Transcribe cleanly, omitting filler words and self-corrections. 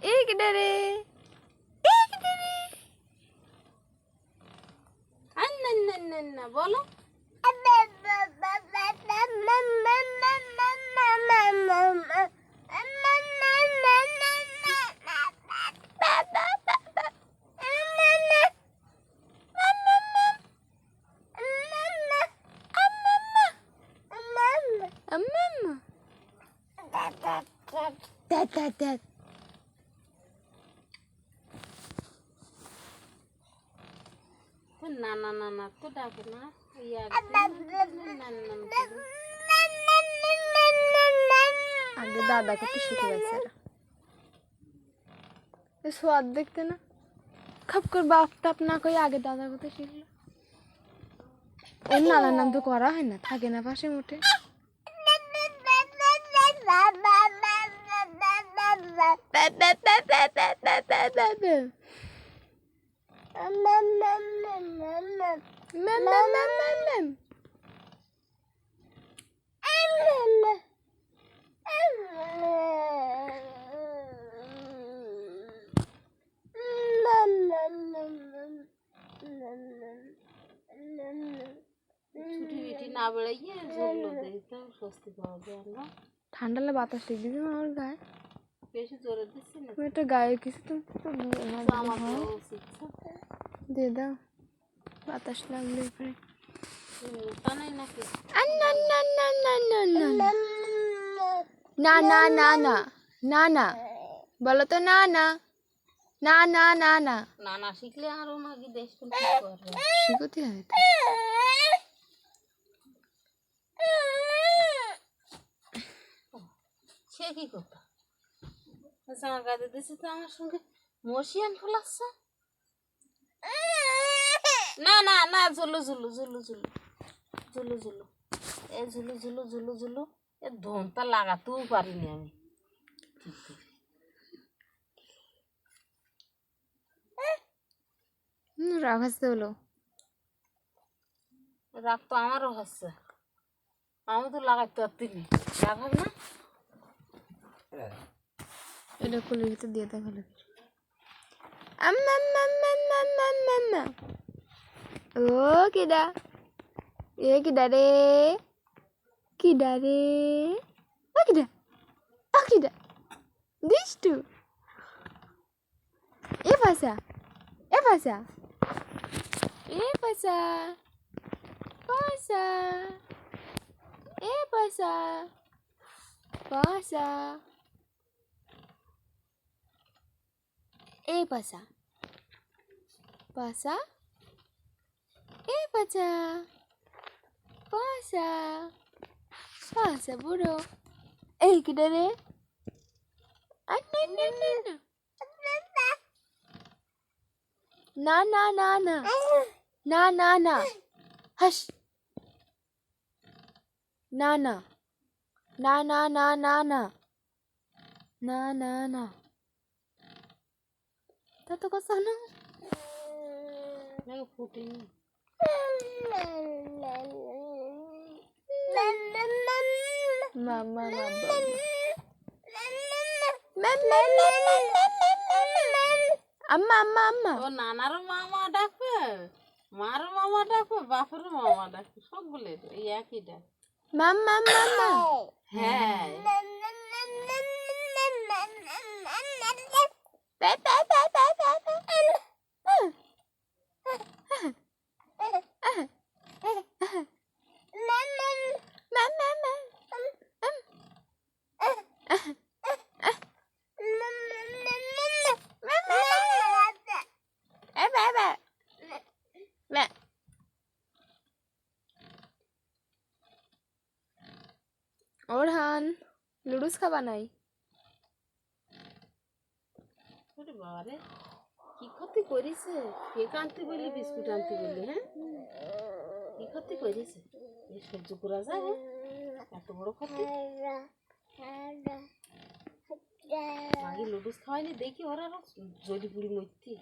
एक डरे अन्ना बोलो Dad. ना तो डाके ना यार आगे दादा को तो शिखे वैसे ये स्वाद देखते ना खप कर बाप टाप ना कोई आगे दादा को तो शिख लो उन नाला नाम तो करा है ना था के ना पासे मोटे छुटी ना बढ़ाइए झोल दे तो सस्ती पाओ जाना ठंडा ले बात है दीदी मैं और गाय कैसे जोर दे से ना मैं तो गाय किसी तुम तो सामा को सीखा दे दो बात लगले फिर तना ही ना के ना बोलो तो ना नाना सीखले आरो ना की देश को ठीक कर रहा शिखती है সে কি করতো আমার গাড়ি দিছে তো আমার সঙ্গে মশিয়ান ফুলাচ্ছে না ঝুলু এ ঝুলু এ ধনটা লাগাতেও পারিনি আমি রাগ হাসতে হলো রাগ তো আমারও হচ্ছে আমি তো লাগাইতে পারতিনি রাগ হবে না এটা খুলে ভিতর দিয়ে দেখালো ও কিডা এ কিডা রে ও কিডা দিষ্টু এ পাসা pasa bro kita deh na hush na tato ke sana नहीं फूटी mama amma ও নানারও মামা ডাকবে মারও মামা ডাকবে বাপেরও মামা ডাকবে সব বলে এই একই ডাক mama হ্যাঁ ওরহান লুডুস খাবা নাই ওরে বাবারে কি ক্ষতি করেছে কেক আনতে বলি বিস্কুট আনতে বলি হ্যাঁ কি ক্ষতি করেছে এই সহ্য করা যায় এত বড় ক্ষতি আগে লুডুস খাওয়াইনি দেখি ওরা জলি পুড়ি মরতি